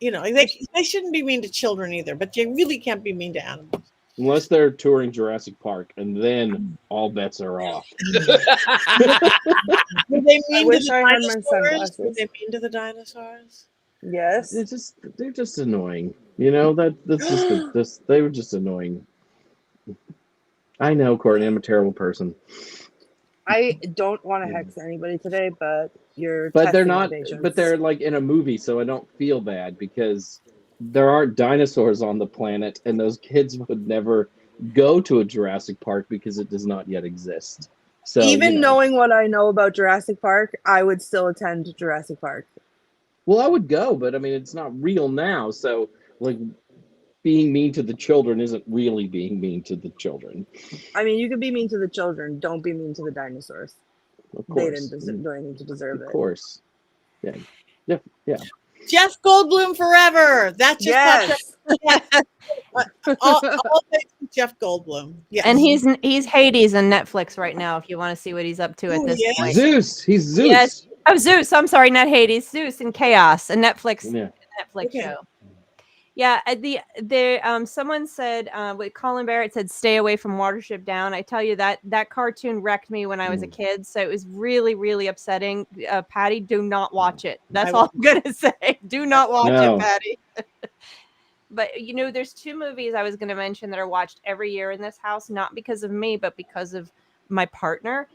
They shouldn't be mean to children either, but you really can't be mean to animals. Unless they're touring Jurassic Park, and then all bets are off. Were they mean to the dinosaurs? Yes. They're just annoying. They were just annoying. I know, Courtney, I'm a terrible person. I don't want to hex anybody today, but they're not. But they're like in a movie, so I don't feel bad because there aren't dinosaurs on the planet, and those kids would never go to a Jurassic Park because it does not yet exist. So even knowing what I know about Jurassic Park, I would still attend Jurassic Park. Well, I would go, but I mean, it's not real now. So like being mean to the children isn't really being mean to the children. I mean, you can be mean to the children. Don't be mean to the dinosaurs. Of They course. didn't do anything to deserve Of it. course. Yeah. Yeah. Yeah. Jeff Goldblum forever. That just popped Yes. up. all thanks to Jeff Goldblum. Yes. And he's Hades on Netflix right now. If you want to see what he's up to at Ooh, this yeah. point. Zeus. He's Zeus. Yes. Oh, Zeus. I'm sorry, not Hades. Zeus in Chaos, a Netflix Yeah. Okay. show. Yeah, someone said with Colin Barrett said stay away from Watership Down. I tell you that cartoon wrecked me when I was a kid, so it was really, really upsetting. Patty, do not watch it. That's all I'm gonna say. Do not watch it, Patty. But there's two movies I was gonna mention that are watched every year in this house, not because of me, but because of my partner.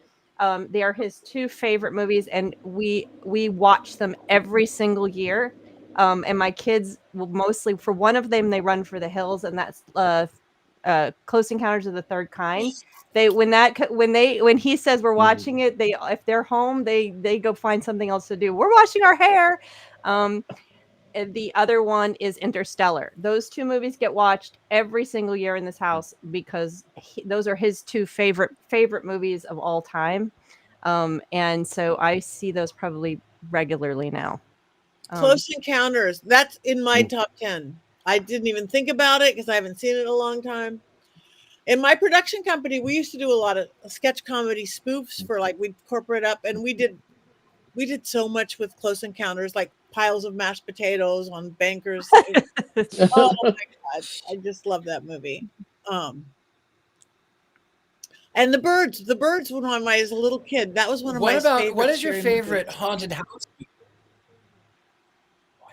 They are his two favorite movies, and we watch them every single year. And my kids will mostly, for one of them, they run for the hills, and that's Close Encounters of the Third Kind. When he says we're watching it, if they're home, they go find something else to do. We're washing our hair. And the other one is Interstellar. Those two movies get watched every single year in this house because those are his two favorite movies of all time. And so I see those probably regularly now. Close Encounters. That's in my top 10. I didn't even think about it because I haven't seen it in a long time. In my production company, we used to do a lot of sketch comedy spoofs for we'd corporate up, and we did so much with Close Encounters, like piles of mashed potatoes on bankers. Oh my God. I just love that movie. And The Birds when I was a little kid. That was one of my favorites. What is your favorite haunted house movie?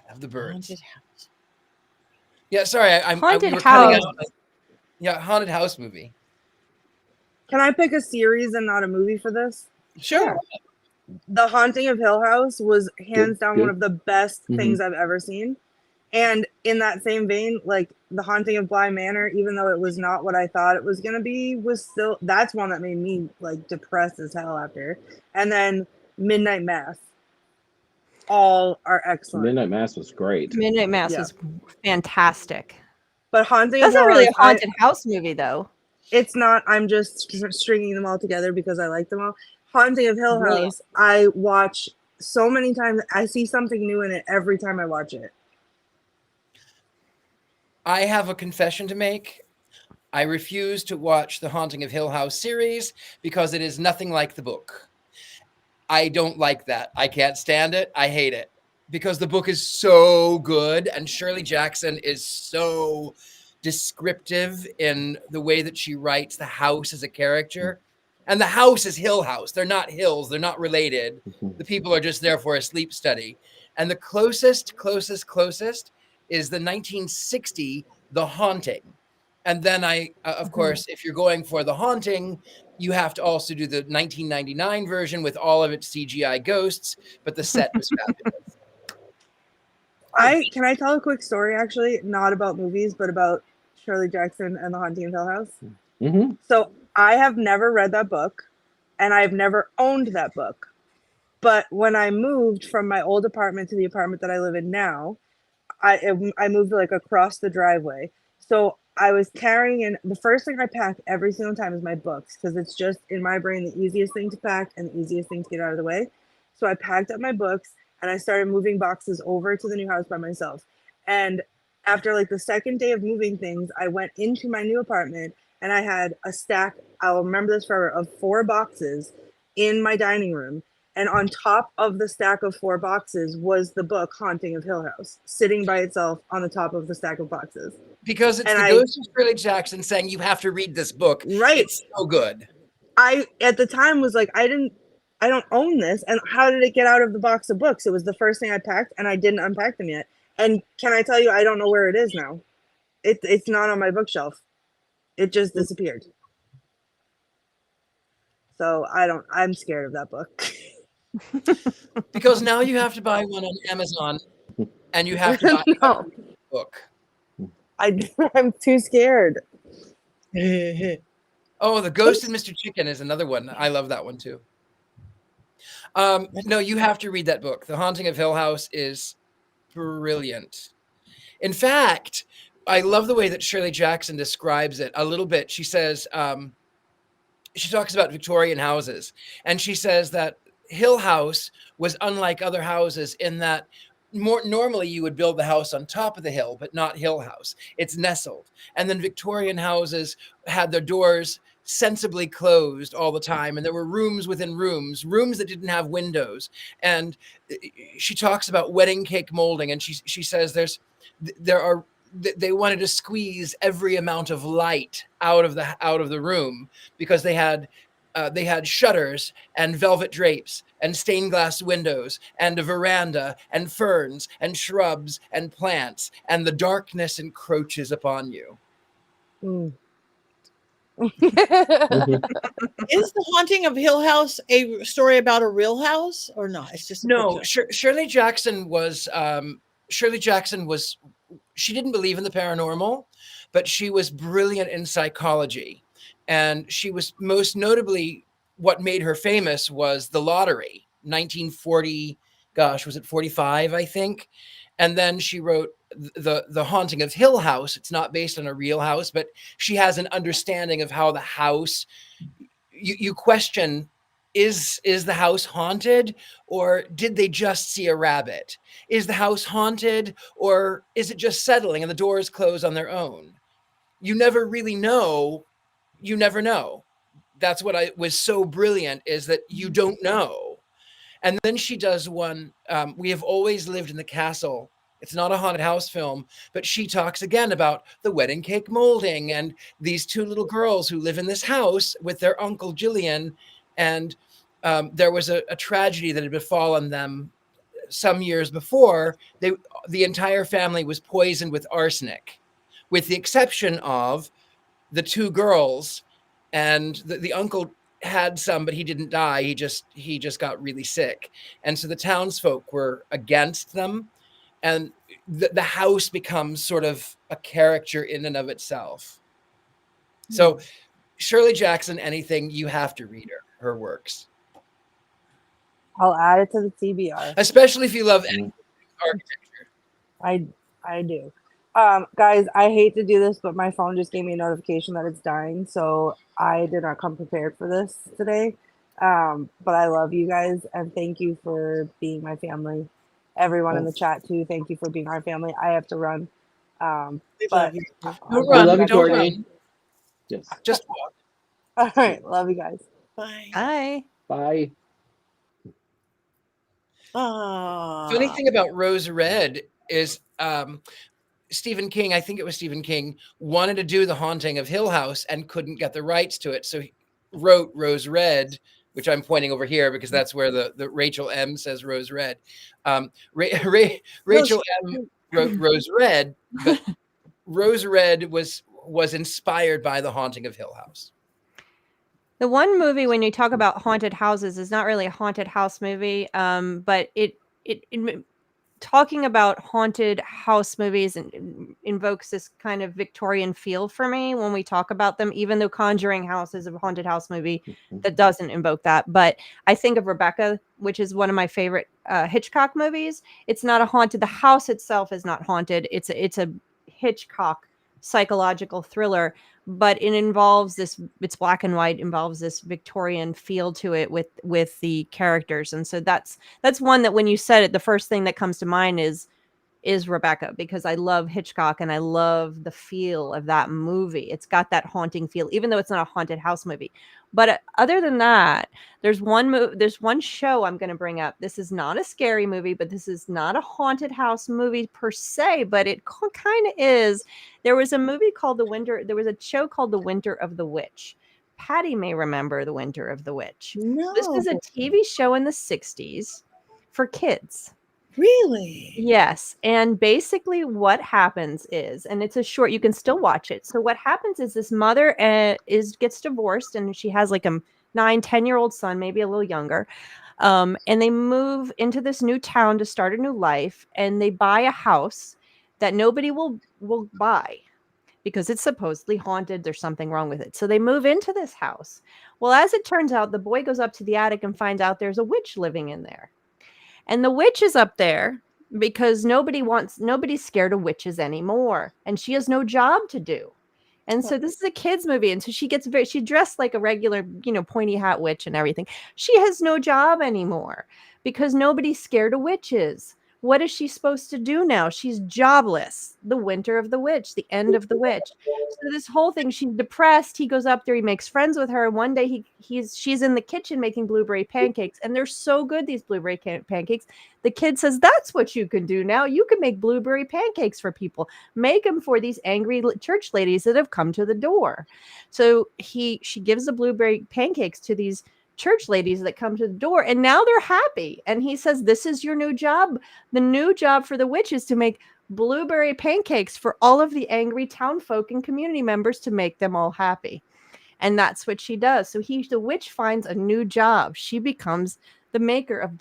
Of The Birds. Haunted house. Yeah, sorry, Haunted House. Yeah, haunted house movie. Can I pick a series and not a movie for this? Sure. The Haunting of Hill House was hands down one good. of the best things I've ever seen. And in that same vein, The Haunting of Bly Manor, even though it was not what I thought it was going to be, was still, that's one that made me depressed as hell after. And then Midnight Mass. All are excellent. Midnight Mass was great. Midnight Mass was fantastic. But Haunting That's of not Hill really a House, haunted house movie, though. It's not. I'm just stringing them all together because I like them all. Haunting of Hill Brilliant. House, I watch so many times. I see something new in it every time I watch it. I have a confession to make. I refuse to watch the Haunting of Hill House series because it is nothing like the book. I don't like that. I can't stand it. I hate it because the book is so good and Shirley Jackson is so descriptive in the way that she writes the house as a character. And the house is Hill House. They're not hills. They're not related. The people are just there for a sleep study. And the closest is the 1960 The Haunting. And then of course, if you're going for The Haunting, you have to also do the 1999 version with all of its CGI ghosts, but the set was fabulous. Can I tell a quick story, actually? Not about movies, but about Shirley Jackson and The Haunting of Hill House. Mm-hmm. So I have never read that book, and I've never owned that book. But when I moved from my old apartment to the apartment that I live in now, I moved across the driveway. So I was carrying in, the first thing I pack every single time is my books, because it's just in my brain the easiest thing to pack and the easiest thing to get out of the way. So I packed up my books and I started moving boxes over to the new house by myself. And after the second day of moving things, I went into my new apartment and I had a stack, I'll remember this forever, of 4 boxes in my dining room. And on top of the stack of 4 boxes was the book Haunting of Hill House, sitting by itself on the top of the stack of boxes. Because it's ghost of Shirley Jackson saying you have to read this book. Right. It's so good. I, at the time, was I don't own this. And how did it get out of the box of books? It was the first thing I packed, and I didn't unpack them yet. And can I tell you, I don't know where it is now. It's not on my bookshelf. It just disappeared. So I'm scared of that book. Because now you have to buy one on Amazon and you have to buy a book. I'm too scared. Oh, The Ghost and Mr. Chicken is another one. I love that one too. No, you have to read that book. The Haunting of Hill House is brilliant. In fact, I love the way that Shirley Jackson describes it a little bit. She says, she talks about Victorian houses, and she says that Hill House was unlike other houses in that normally you would build the house on top of the hill, but not Hill House. It's nestled. And then Victorian houses had their doors sensibly closed all the time, and there were rooms within rooms that didn't have windows. And she talks about wedding cake molding, and she says they wanted to squeeze every amount of light out of the room because they had shutters and velvet drapes and stained glass windows and a veranda and ferns and shrubs and plants, and the darkness encroaches upon you. Mm. Is The Haunting of Hill House a story about a real house or not? It's just no. Shirley Jackson was she didn't believe in the paranormal, but she was brilliant in psychology. And she was most notably, what made her famous was The Lottery, 1940, gosh, was it 45, I think? And then she wrote the Haunting of Hill House. It's not based on a real house, but she has an understanding of how the house, you question, is the house haunted, or did they just see a rabbit? Is the house haunted, or is it just settling and the doors close on their own? You never really know. You never know. That's what was so brilliant, is that you don't know. And then she does one, We Have Always Lived in the Castle. It's not a haunted house film, but she talks again about the wedding cake molding and these two little girls who live in this house with their uncle Jillian. And there was a tragedy that had befallen them some years before. The entire family was poisoned with arsenic, with the exception of the two girls. And the uncle had some, but he didn't die. He just got really sick. And so the townsfolk were against them. And the house becomes sort of a character in and of itself. So Shirley Jackson, anything, you have to read her works. I'll add it to the TBR. Especially if you love architecture. I do. Guys, I hate to do this, but my phone just gave me a notification that it's dying, so I did not come prepared for this today. But I love you guys, and thank you for being my family. Everyone in the chat too, thank you for being our family. I have to run. But Don't run. love you, Don't Courtney. run. Yes. Just walk. All right, love you guys. Bye. Hi. Bye. Funny thing about Rose Red is Stephen King, I think it was Stephen King, wanted to do The Haunting of Hill House and couldn't get the rights to it. So he wrote Rose Red, which I'm pointing over here because that's where the Rachel M says Rose Red. Rachel M wrote Rose Red, but Rose Red was inspired by The Haunting of Hill House. The one movie, when you talk about haunted houses, is not really a haunted house movie, but it talking about haunted house movies and invokes this kind of Victorian feel for me when we talk about them, even though Conjuring House is a haunted house movie that doesn't invoke that. But I think of Rebecca, which is one of my favorite Hitchcock movies. It's not a haunted. The house itself is not haunted. It's a Hitchcock psychological thriller, but it involves this, it's black and white, involves this Victorian feel to it with the characters. And so that's one that when you said it, the first thing that comes to mind is Rebecca, because I love Hitchcock and I love the feel of that movie. It's got that haunting feel, even though it's not a haunted house movie. But other than that, there's one show I'm going to bring up. This is not a scary movie, but this is not a haunted house movie per se, but it kind of is. There was a movie called there was a show called The Winter of the Witch. Patty may remember The Winter of the Witch. No. This was a TV show in the 60s for kids. Really? Yes. And basically what happens is, and it's a short, you can still watch it. So what happens is this mother gets divorced, and she has like a 9-10-year-old son, maybe a little younger. And they move into this new town to start a new life, and they buy a house that nobody will buy because it's supposedly haunted. There's something wrong with it. So they move into this house. Well, as it turns out, the boy goes up to the attic and finds out there's a witch living in there. And the witch is up there because nobody's scared of witches anymore, and she has no job to do. And so this is a kids movie, and so she dressed like a regular, pointy hat witch and everything. She has no job anymore because nobody's scared of witches. What is she supposed to do now? She's jobless. The winter of the witch, the end of the witch. So this whole thing, she's depressed. He goes up there, he makes friends with her. One day she's in the kitchen making blueberry pancakes, and they're so good, these blueberry pancakes. The kid says, that's what you can do now. You can make blueberry pancakes for people. Make them for these angry church ladies that have come to the door. So she gives the blueberry pancakes to these church ladies that come to the door, and now they're happy. And he says, this is your new job. The new job for the witch is to make blueberry pancakes for all of the angry town folk and community members to make them all happy. And that's what she does. So the witch finds a new job. She becomes the maker of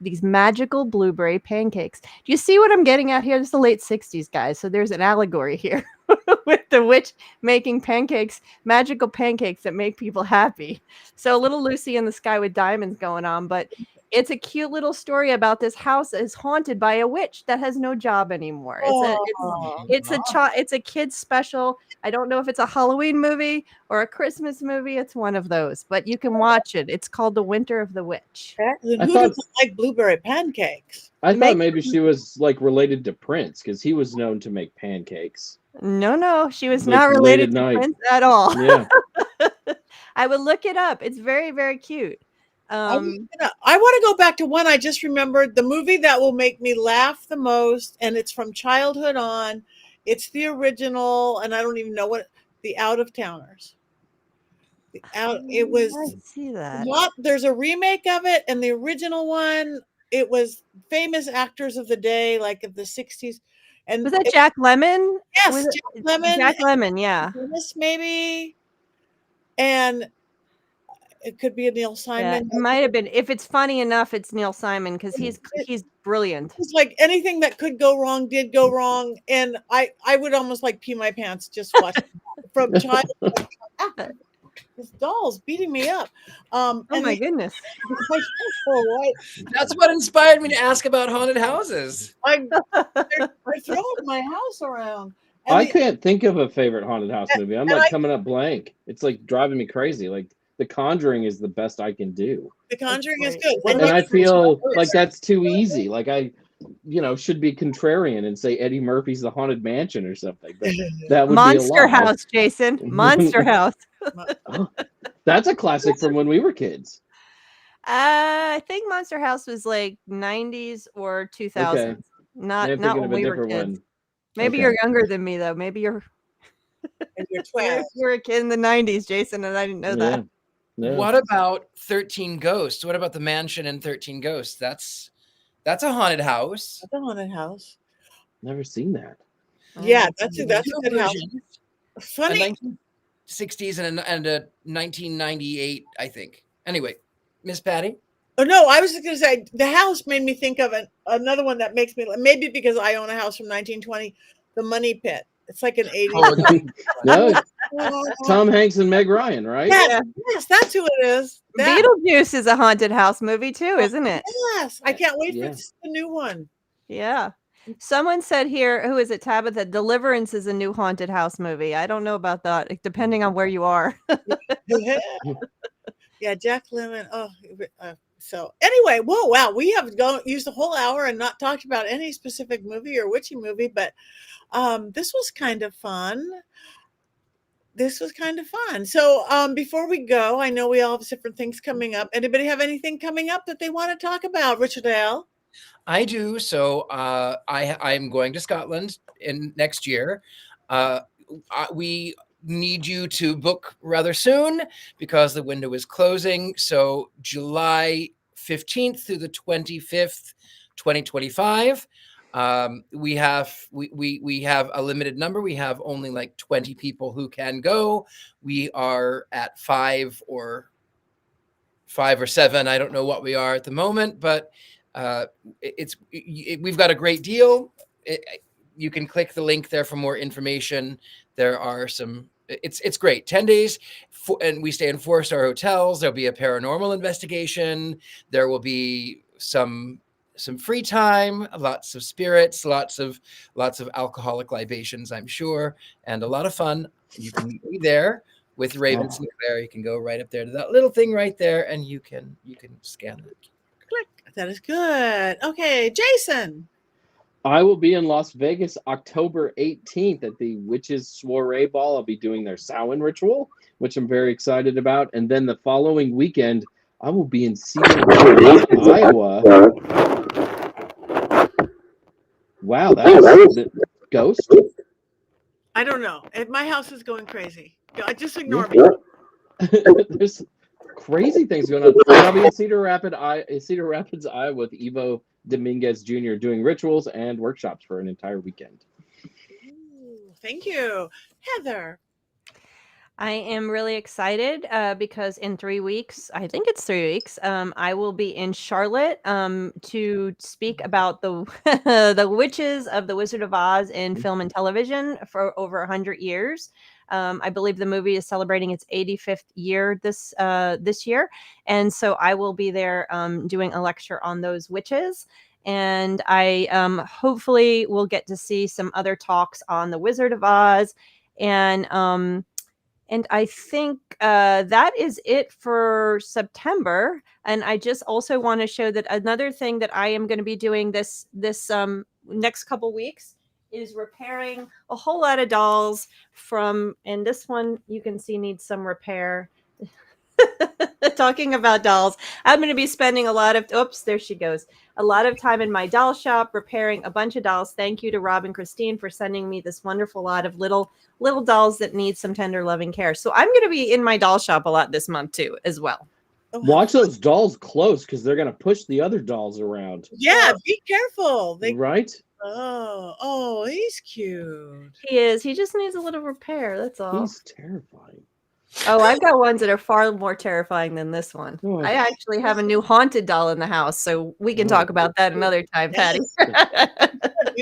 these magical blueberry pancakes. Do you see what I'm getting at here? It's the late 60s, guys. So there's an allegory here with the witch making pancakes, magical pancakes that make people happy. So a little Lucy in the Sky with Diamonds going on, but it's a cute little story about this house that is haunted by a witch that has no job anymore. It's a kid's special. I don't know if it's a Halloween movie or a Christmas movie. It's one of those, but you can watch it. It's called The Winter of the Witch. Who doesn't like blueberry pancakes? I thought maybe she was like related to Prince because he was known to make pancakes. No, she was not related to Prince at all. Yeah. I would look it up. It's very, very cute. I want to go back to one I just remembered, the movie that will make me laugh the most, and it's from childhood on. It's the original, and I don't even know the Out of Towners. It was. I see that. There's a remake of it, and the original one, it was famous actors of the day, like of the 60s. And was that Jack Lemmon? Yes, Jack Lemmon. Jack Lemmon, yeah. Maybe, and it could be a Neil Simon. Yeah, it might have been. If it's funny enough, it's Neil Simon because he's brilliant. It's like anything that could go wrong did go wrong, and I would almost like pee my pants just watching from childhood. This doll's beating me up. Oh my goodness! That's what inspired me to ask about haunted houses. They're throwing my house around. I can't think of a favorite haunted house movie. I'm like coming up blank. It's like driving me crazy. Like The Conjuring is the best I can do. The Conjuring is good. And I feel like that's too easy. Like I should be contrarian and say Eddie Murphy's The Haunted Mansion or something. But that would Monster be a lot. House, Jason. Monster House. Oh, that's a classic from when we were kids. I think Monster House was like 90s or 2000s. Okay. Not when we were kids. One. Maybe you're younger than me though. Maybe you're 12. You're a kid in the 90s, Jason, and I didn't know that. Yeah. What about 13 Ghosts? What about the mansion in 13 Ghosts? That's a haunted house. That's a haunted house. Never seen that. Yeah, that's a good house. Funny. 1960s and a 1998, I think. Anyway, Miss Patty. Oh no, I was just going to say the house made me think of another one that makes me maybe because I own a house from 1920, The Money Pit. It's like an 80s. No, Tom Hanks and Meg Ryan, right? Yes, that's who it is. Beetlejuice is a haunted house movie too, isn't it? Yes, I can't wait for the new one. Yeah. Someone said here, who is it, Tabitha? Deliverance is a new haunted house movie. I don't know about that, depending on where you are. Yeah, Jack Lemmon. So anyway, wow, we have used a whole hour and not talked about any specific movie or witchy movie, but this was kind of fun. So before we go, I know we all have different things coming up. Anybody have anything coming up that they want to talk about, Richard-Lael? I do. So I'm going to Scotland next year. We need you to book rather soon because the window is closing. So July 15th through the 25th, 2025. We have a limited number. We have only like 20 people who can go. We are at 5 or 7. I don't know what we are at the moment, but we've got a great deal. You can click the link there for more information. There are some. It's great. 10 days, and we stay in 4-star hotels. There'll be a paranormal investigation. There will be some some free time, lots of spirits, lots of alcoholic libations, I'm sure, and a lot of fun. You can be there with Raven Sinclair. You can go right up there to that little thing right there, and you can scan it. Click. That is good. Okay, Jason. I will be in Las Vegas October 18th at the Witches Soiree Ball. I'll be doing their Samhain ritual, which I'm very excited about. And then the following weekend, I will be in Cedar Rapids, Iowa. Wow, that was the ghost. I don't know. My house is going crazy. Just ignore me. There's crazy things going on. I'll be in Cedar Rapids, Iowa with Evo Dominguez Jr. doing rituals and workshops for an entire weekend. Ooh, thank you. Heather. I am really excited because in 3 weeks, I think it's 3 weeks, I will be in Charlotte to speak about the the witches of the Wizard of Oz in film and television for over 100 years. I believe the movie is celebrating its 85th year this year, and so I will be there doing a lecture on those witches. And I hopefully will get to see some other talks on the Wizard of Oz, and I think that is it for September. And I just also want to show that another thing that I am going to be doing this next couple weeks is repairing a whole lot of dolls and this one you can see needs some repair. Talking about dolls, I'm going to be spending a lot of time in my doll shop repairing a bunch of dolls. Thank you to Rob and Christine for sending me this wonderful lot of little dolls that need some tender loving care. So I'm going to be in my doll shop a lot this month too, as well. Watch those dolls close because they're going to push the other dolls around. Yeah, be careful. Right? Oh, he's cute. He is. He just needs a little repair. That's all. He's terrifying. Oh, I've got ones that are far more terrifying than this one. Oh, I actually have a new haunted doll in the house, so we can talk about that another time, Patty.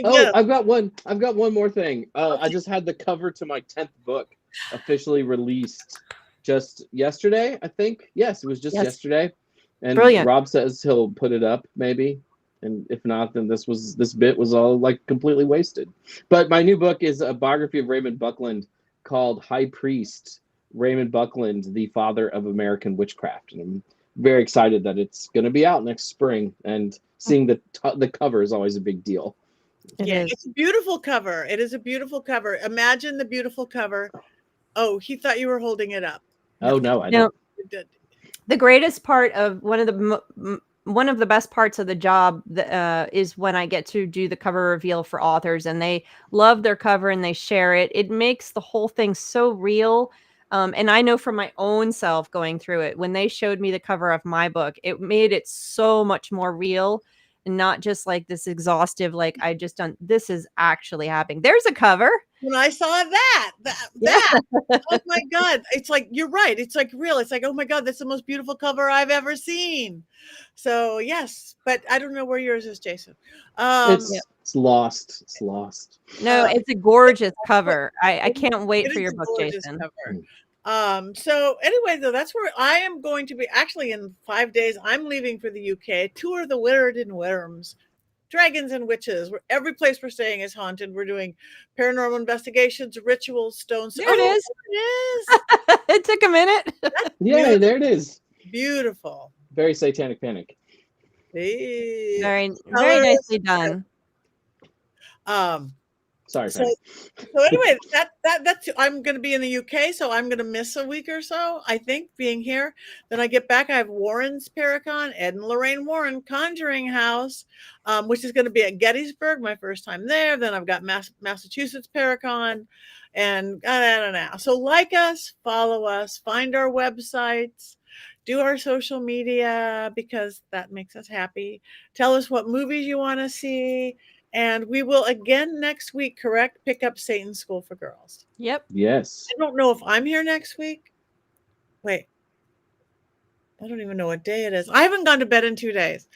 Oh, I've got one more thing. I just had the cover to my 10th book officially released just yesterday, I think. Yes, it was just yesterday. And Brilliant. Rob says he'll put it up maybe. And if not, then this bit was all like completely wasted. But my new book is a biography of Raymond Buckland called High Priest, Raymond Buckland, the father of American witchcraft. And I'm very excited that it's going to be out next spring. And seeing the cover is always a big deal. It's a beautiful cover. It is a beautiful cover. Imagine the beautiful cover. Oh, he thought you were holding it up. Oh, no, I don't. The greatest part of one of the best parts of the job is when I get to do the cover reveal for authors and they love their cover and they share it. It makes the whole thing so real. And I know from my own self going through it, when they showed me the cover of my book, it made it so much more real and not just like this exhaustive, like this is actually happening. There's a cover. When I saw that, oh my God, it's like, you're right. It's like real. It's like, oh my God, that's the most beautiful cover I've ever seen. So yes, but I don't know where yours is, Jason. It's lost. It's lost. No, it's a gorgeous cover. I can't wait for your book, Jason. Cover. So anyway, though, that's where I am going to be. Actually, in 5 days, I'm leaving for the UK. Tour the Willard and Worms, Dragons and Witches, where every place we're staying is haunted. We're doing paranormal investigations, rituals, stones. There it is. It is. It took a minute. Yeah, there it is. Beautiful. Very Satanic Panic. Hey. Very, very nicely done. Sorry. So anyway, that's I'm going to be in the UK, so I'm going to miss a week or so, I think, being here. Then I get back. I have Warren's Paracon, Ed and Lorraine Warren Conjuring House, which is going to be at Gettysburg, my first time there. Then I've got Massachusetts Paracon, and I don't know. So like us, follow us, find our websites, do our social media because that makes us happy. Tell us what movies you want to see. And we will again next week, correct? Pick up Satan's School for Girls. Yep. Yes. I don't know if I'm here next week. Wait. I don't even know what day it is. I haven't gone to bed in 2 days.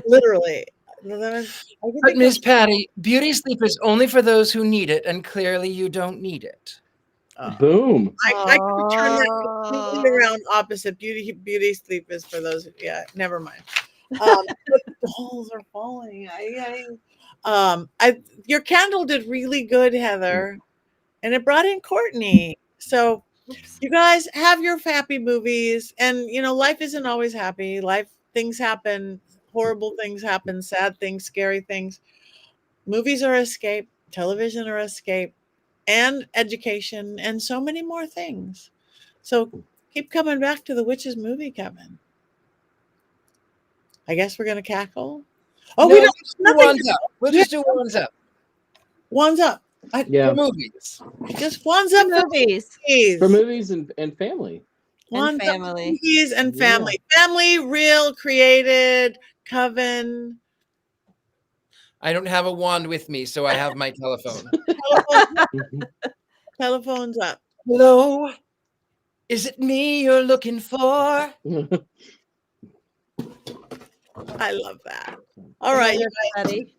Literally. But Miss Patty, beauty sleep is only for those who need it, and clearly you don't need it. Boom. I could turn that completely around opposite. Beauty sleep is for those. Yeah, never mind. dolls are falling. Your candle did really good, Heather, and it brought in Courtney. So Oops. you guys have your happy movies, and life isn't always happy. Things happen, horrible things happen, sad things, scary things. Movies are escape, television are escape, and education, and so many more things. So keep coming back to the Witches Movie Coven. I guess we're gonna cackle. Oh, No, we don't. let's do ones up. We'll just do ones up. One's up. Yeah, For movies. Just one's up for Movies movies. for movies and family. One's and up for family. movies and family. Family, real, created, coven. I don't have a wand with me, so I have my telephone. Telephone's up. Hello? Is it me you're looking for? I love that. All right, you guys, Everybody.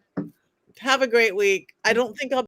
have a great week. I don't think I'll